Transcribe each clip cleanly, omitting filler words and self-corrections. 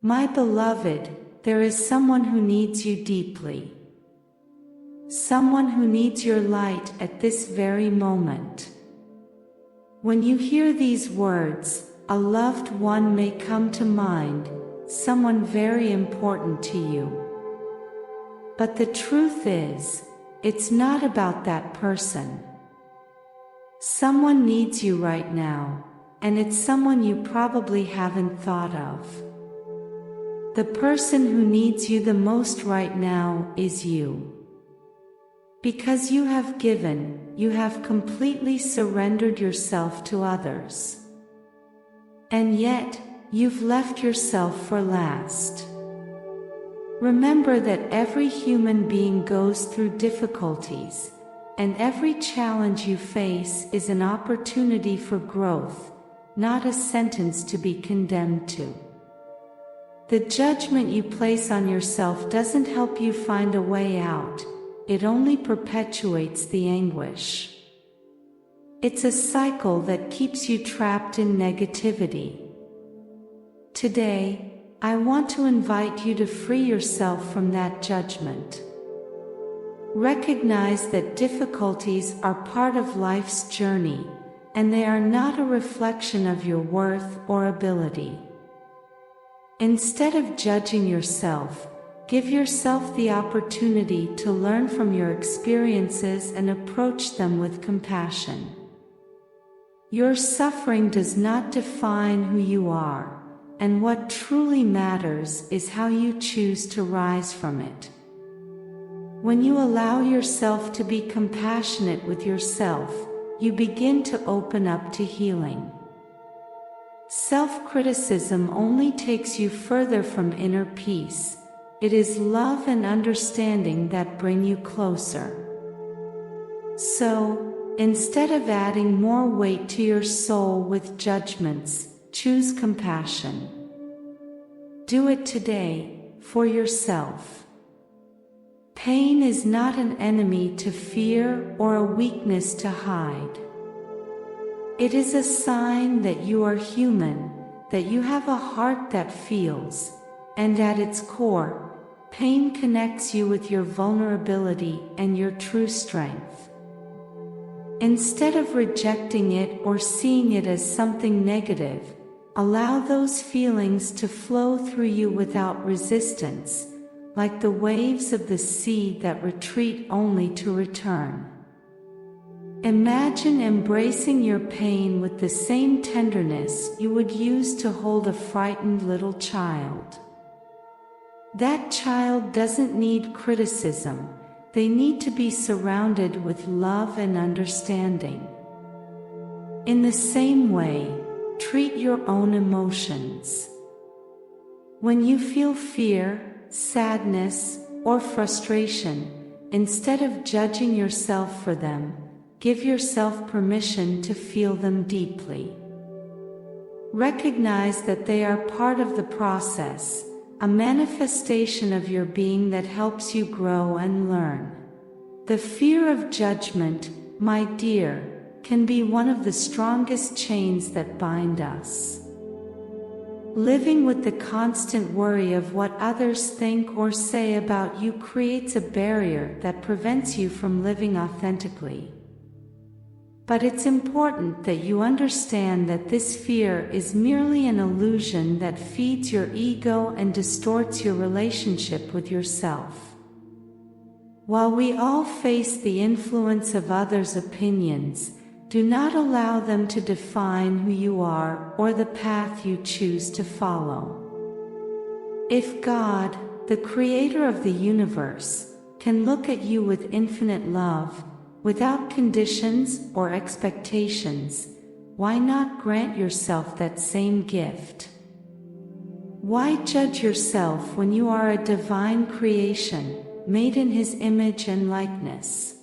My beloved, there is someone who needs you deeply. Someone who needs your light at this very moment. When you hear these words, a loved one may come to mind, someone very important to you. But the truth is, it's not about that person. Someone needs you right now, and it's someone you probably haven't thought of. The person who needs you the most right now is you. Because you have given, you have completely surrendered yourself to others. And yet, you've left yourself for last. Remember that every human being goes through difficulties, and every challenge you face is an opportunity for growth, not a sentence to be condemned to. The judgment you place on yourself doesn't help you find a way out, it only perpetuates the anguish. It's a cycle that keeps you trapped in negativity. Today, I want to invite you to free yourself from that judgment. Recognize that difficulties are part of life's journey, and they are not a reflection of your worth or ability. Instead of judging yourself, give yourself the opportunity to learn from your experiences and approach them with compassion. Your suffering does not define who you are, and what truly matters is how you choose to rise from it. When you allow yourself to be compassionate with yourself, you begin to open up to healing. Self-criticism only takes you further from inner peace. It is love and understanding that bring you closer. So, instead of adding more weight to your soul with judgments, choose compassion. Do it today, for yourself. Pain is not an enemy to fear or a weakness to hide. It is a sign that you are human, that you have a heart that feels, and at its core, pain connects you with your vulnerability and your true strength. Instead of rejecting it or seeing it as something negative, allow those feelings to flow through you without resistance, like the waves of the sea that retreat only to return. Imagine embracing your pain with the same tenderness you would use to hold a frightened little child. That child doesn't need criticism, they need to be surrounded with love and understanding. In the same way, treat your own emotions. When you feel fear, sadness, or frustration, instead of judging yourself for them, give yourself permission to feel them deeply. Recognize that they are part of the process, a manifestation of your being that helps you grow and learn. The fear of judgment, my dear, can be one of the strongest chains that bind us. Living with the constant worry of what others think or say about you creates a barrier that prevents you from living authentically. But it's important that you understand that this fear is merely an illusion that feeds your ego and distorts your relationship with yourself. While we all face the influence of others' opinions, do not allow them to define who you are or the path you choose to follow. If God, the creator of the universe, can look at you with infinite love, without conditions or expectations, why not grant yourself that same gift? Why judge yourself when you are a divine creation, made in His image and likeness?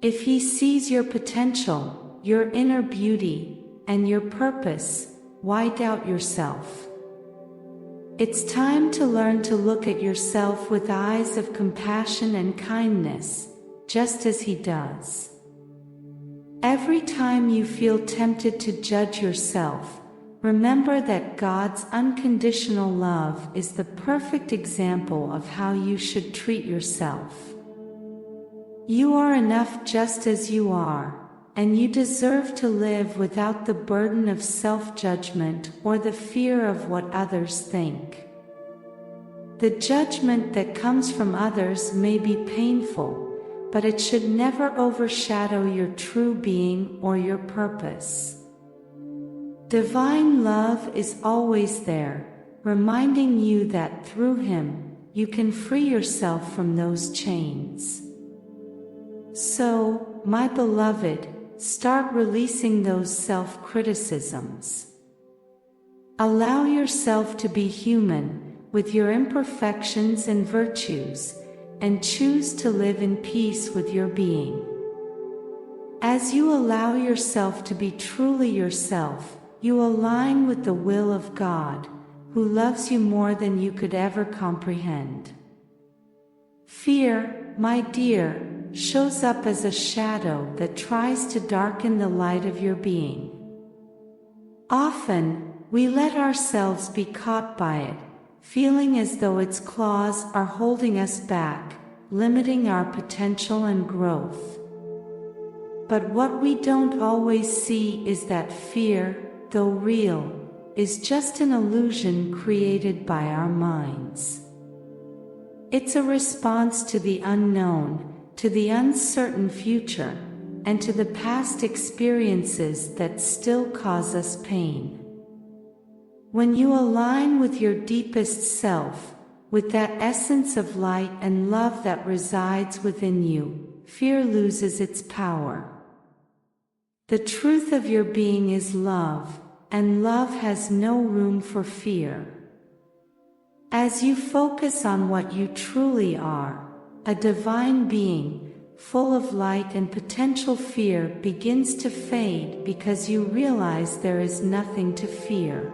If He sees your potential, your inner beauty, and your purpose, why doubt yourself? It's time to learn to look at yourself with eyes of compassion and kindness, just as He does. Every time you feel tempted to judge yourself, remember that God's unconditional love is the perfect example of how you should treat yourself. You are enough just as you are, and you deserve to live without the burden of self-judgment or the fear of what others think. The judgment that comes from others may be painful, but it should never overshadow your true being or your purpose. Divine love is always there, reminding you that through Him, you can free yourself from those chains. So, my beloved, start releasing those self-criticisms. Allow yourself to be human, with your imperfections and virtues, and choose to live in peace with your being. As you allow yourself to be truly yourself, you align with the will of God, who loves you more than you could ever comprehend. Fear, my dear, shows up as a shadow that tries to darken the light of your being. Often, we let ourselves be caught by it, feeling as though its claws are holding us back, limiting our potential and growth. But what we don't always see is that fear, though real, is just an illusion created by our minds. It's a response to the unknown, to the uncertain future, and to the past experiences that still cause us pain. When you align with your deepest self, with that essence of light and love that resides within you, fear loses its power. The truth of your being is love, and love has no room for fear. As you focus on what you truly are, a divine being, full of light and potential, fear begins to fade because you realize there is nothing to fear.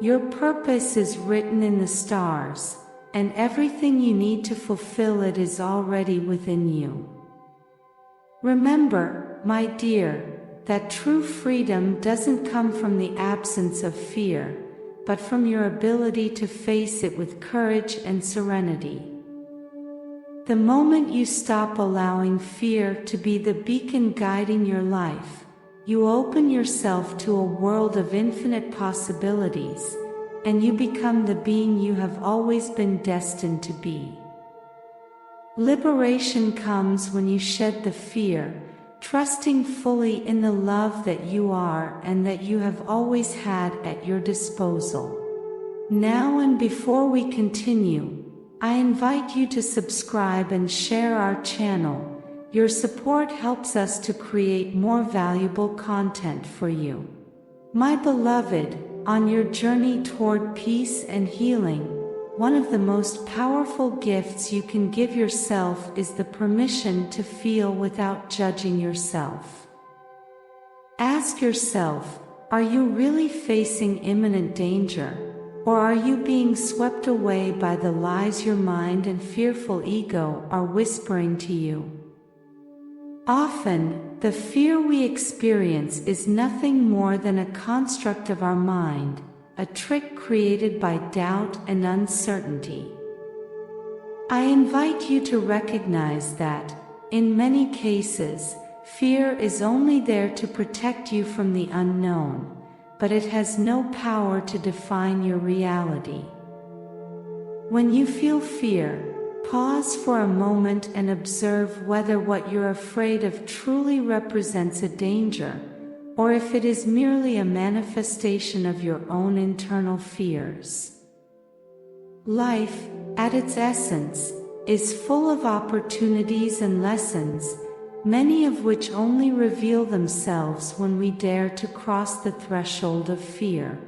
Your purpose is written in the stars, and everything you need to fulfill it is already within you. Remember, my dear, that true freedom doesn't come from the absence of fear, but from your ability to face it with courage and serenity. The moment you stop allowing fear to be the beacon guiding your life, you open yourself to a world of infinite possibilities, and you become the being you have always been destined to be. Liberation comes when you shed the fear, trusting fully in the love that you are and that you have always had at your disposal. Now and before we continue, I invite you to subscribe and share our channel. Your support helps us to create more valuable content for you. My beloved, on your journey toward peace and healing, one of the most powerful gifts you can give yourself is the permission to feel without judging yourself. Ask yourself, are you really facing imminent danger, or are you being swept away by the lies your mind and fearful ego are whispering to you? Often, the fear we experience is nothing more than a construct of our mind, a trick created by doubt and uncertainty. I invite you to recognize that, in many cases, fear is only there to protect you from the unknown, but it has no power to define your reality. When you feel fear, pause for a moment and observe whether what you're afraid of truly represents a danger, or if it is merely a manifestation of your own internal fears. Life, at its essence, is full of opportunities and lessons, many of which only reveal themselves when we dare to cross the threshold of fear.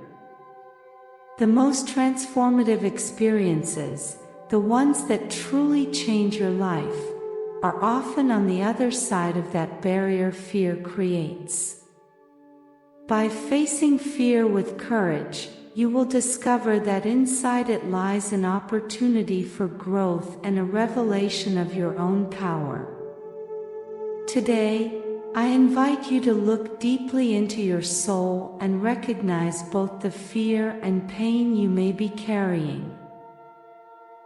The most transformative experiences, the ones that truly change your life, are often on the other side of that barrier fear creates. By facing fear with courage, you will discover that inside it lies an opportunity for growth and a revelation of your own power. Today, I invite you to look deeply into your soul and recognize both the fear and pain you may be carrying.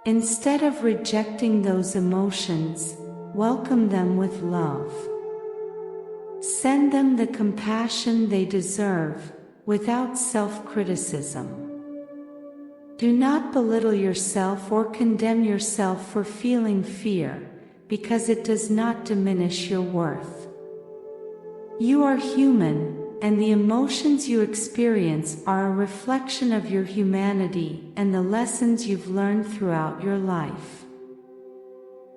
Instead of rejecting those emotions, welcome them with love. Send them the compassion they deserve, without self-criticism. Do not belittle yourself or condemn yourself for feeling fear, because it does not diminish your worth. You are human, and the emotions you experience are a reflection of your humanity and the lessons you've learned throughout your life.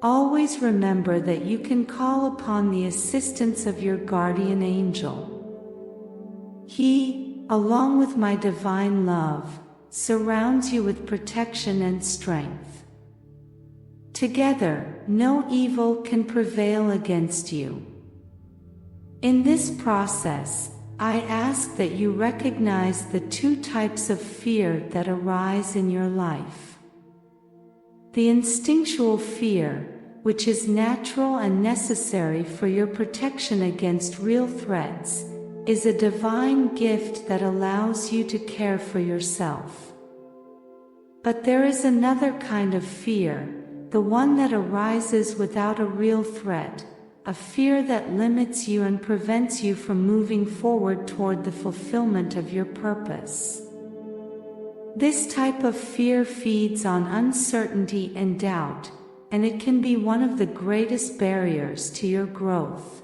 Always remember that you can call upon the assistance of your guardian angel. He, along with my divine love, surrounds you with protection and strength. Together, no evil can prevail against you. In this process, I ask that you recognize the two types of fear that arise in your life. The instinctual fear, which is natural and necessary for your protection against real threats, is a divine gift that allows you to care for yourself. But there is another kind of fear, the one that arises without a real threat, a fear that limits you and prevents you from moving forward toward the fulfillment of your purpose. This type of fear feeds on uncertainty and doubt, and it can be one of the greatest barriers to your growth.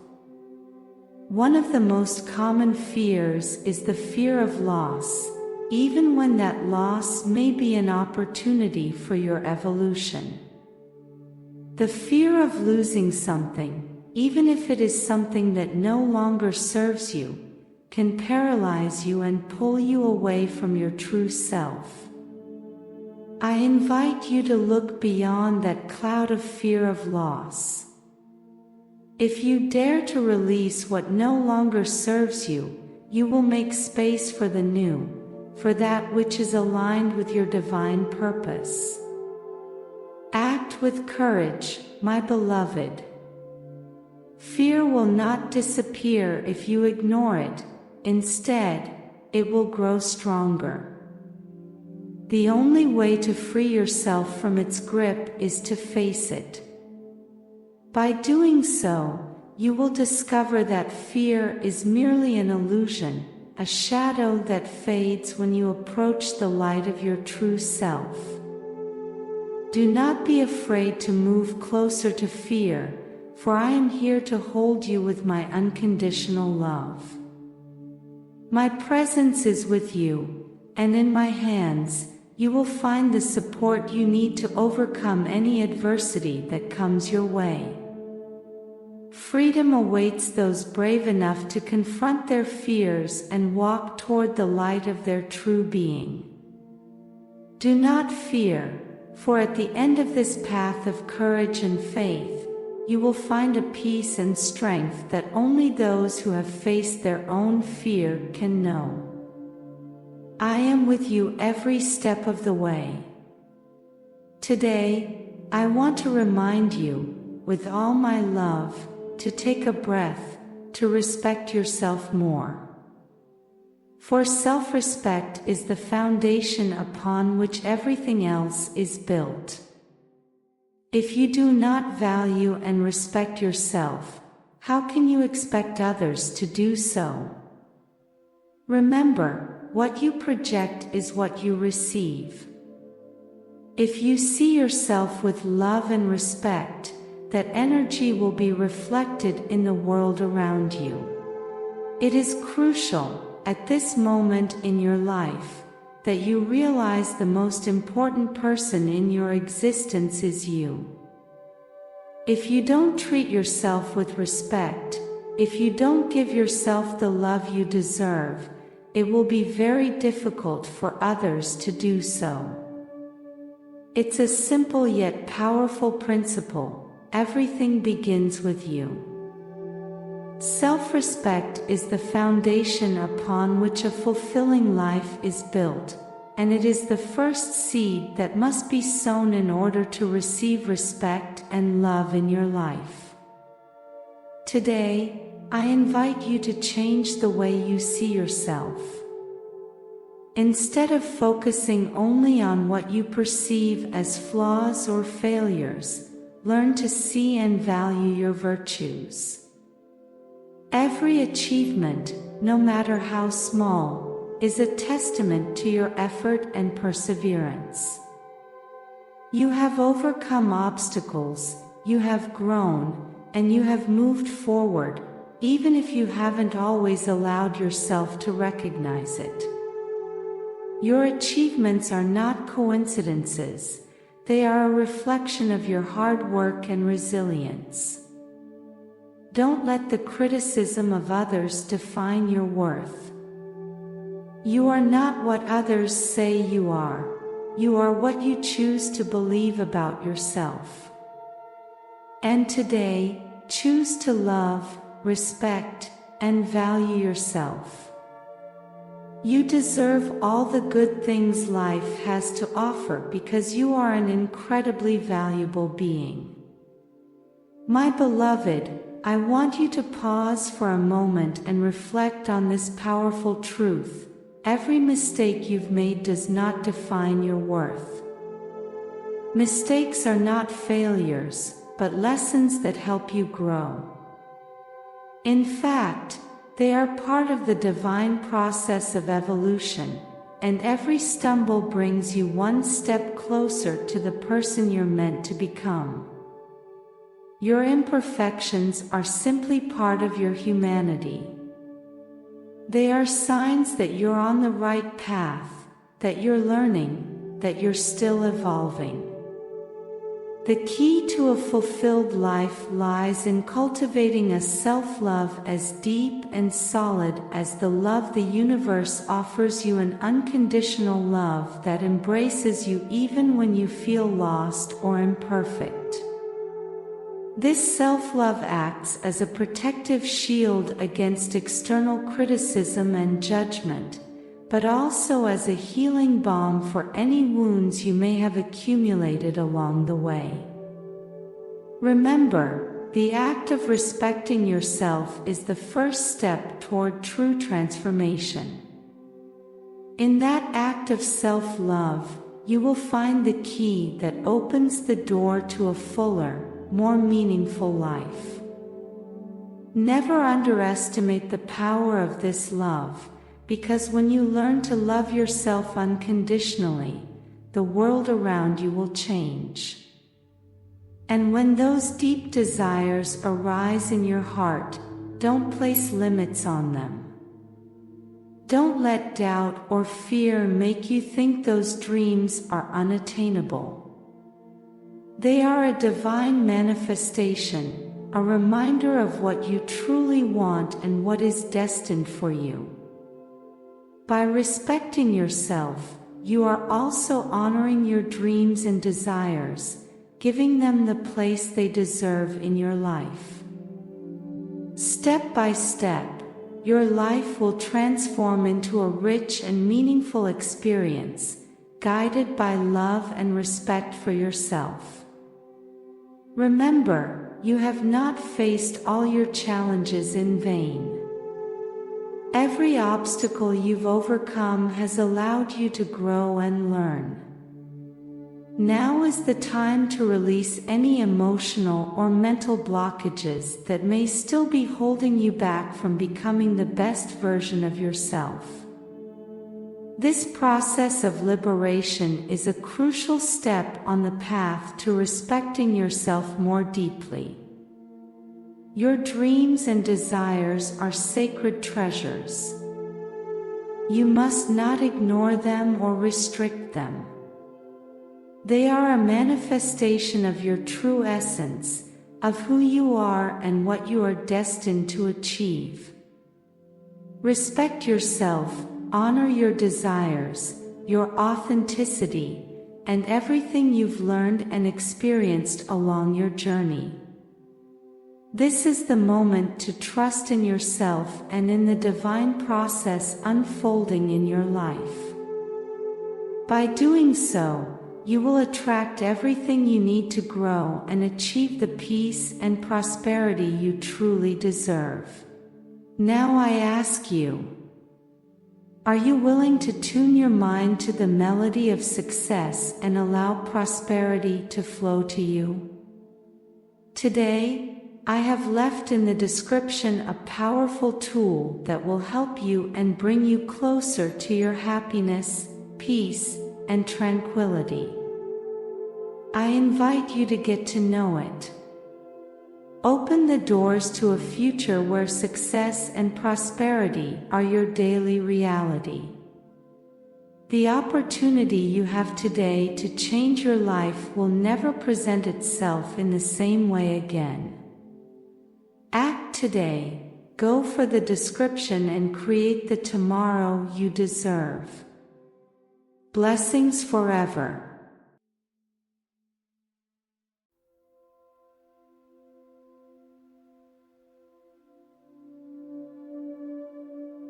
One of the most common fears is the fear of loss, even when that loss may be an opportunity for your evolution. The fear of losing something, even if it is something that no longer serves you, can paralyze you and pull you away from your true self. I invite you to look beyond that cloud of fear of loss. If you dare to release what no longer serves you, you will make space for the new, for that which is aligned with your divine purpose. Act with courage, my beloved. Fear will not disappear if you ignore it. Instead, it will grow stronger. The only way to free yourself from its grip is to face it. By doing so, you will discover that fear is merely an illusion, a shadow that fades when you approach the light of your true self. Do not be afraid to move closer to fear, for I am here to hold you with my unconditional love. My presence is with you, and in my hands, you will find the support you need to overcome any adversity that comes your way. Freedom awaits those brave enough to confront their fears and walk toward the light of their true being. Do not fear, for at the end of this path of courage and faith, you will find a peace and strength that only those who have faced their own fear can know. I am with you every step of the way. Today, I want to remind you, with all my love, to take a breath, to respect yourself more. For self-respect is the foundation upon which everything else is built. If you do not value and respect yourself, how can you expect others to do so? Remember, what you project is what you receive. If you see yourself with love and respect, that energy will be reflected in the world around you. It is crucial, at this moment in your life, that you realize the most important person in your existence is you. If you don't treat yourself with respect, if you don't give yourself the love you deserve, it will be very difficult for others to do so. It's a simple yet powerful principle. Everything begins with you. Self-respect is the foundation upon which a fulfilling life is built, and it is the first seed that must be sown in order to receive respect and love in your life. Today, I invite you to change the way you see yourself. Instead of focusing only on what you perceive as flaws or failures, learn to see and value your virtues. Every achievement, no matter how small, is a testament to your effort and perseverance. You have overcome obstacles, you have grown, and you have moved forward, even if you haven't always allowed yourself to recognize it. Your achievements are not coincidences, they are a reflection of your hard work and resilience. Don't let the criticism of others define your worth. You are not what others say you are what you choose to believe about yourself. And today, choose to love, respect, and value yourself. You deserve all the good things life has to offer because you are an incredibly valuable being. My beloved, I want you to pause for a moment and reflect on this powerful truth. Every mistake you've made does not define your worth. Mistakes are not failures, but lessons that help you grow. In fact, they are part of the divine process of evolution, and every stumble brings you one step closer to the person you're meant to become. Your imperfections are simply part of your humanity. They are signs that you're on the right path, that you're learning, that you're still evolving. The key to a fulfilled life lies in cultivating a self-love as deep and solid as the love the universe offers you, an unconditional love that embraces you even when you feel lost or imperfect. This self-love acts as a protective shield against external criticism and judgment, but also as a healing balm for any wounds you may have accumulated along the way. Remember, the act of respecting yourself is the first step toward true transformation. In that act of self-love, you will find the key that opens the door to a fuller, more meaningful life. Never underestimate the power of this love, because when you learn to love yourself unconditionally, the world around you will change. And when those deep desires arise in your heart, don't place limits on them. Don't let doubt or fear make you think those dreams are unattainable. They are a divine manifestation, a reminder of what you truly want and what is destined for you. By respecting yourself, you are also honoring your dreams and desires, giving them the place they deserve in your life. Step by step, your life will transform into a rich and meaningful experience, guided by love and respect for yourself. Remember, you have not faced all your challenges in vain. Every obstacle you've overcome has allowed you to grow and learn. Now is the time to release any emotional or mental blockages that may still be holding you back from becoming the best version of yourself. This process of liberation is a crucial step on the path to respecting yourself more deeply. Your dreams and desires are sacred treasures. You must not ignore them or restrict them. They are a manifestation of your true essence, of who you are and what you are destined to achieve. Respect yourself, honor your desires, your authenticity, and everything you've learned and experienced along your journey. This is the moment to trust in yourself and in the divine process unfolding in your life. By doing so, you will attract everything you need to grow and achieve the peace and prosperity you truly deserve. Now I ask you, are you willing to tune your mind to the melody of success and allow prosperity to flow to you? Today, I have left in the description a powerful tool that will help you and bring you closer to your happiness, peace, and tranquility. I invite you to get to know it. Open the doors to a future where success and prosperity are your daily reality. The opportunity you have today to change your life will never present itself in the same way again. Act today, go for the description and create the tomorrow you deserve. Blessings forever.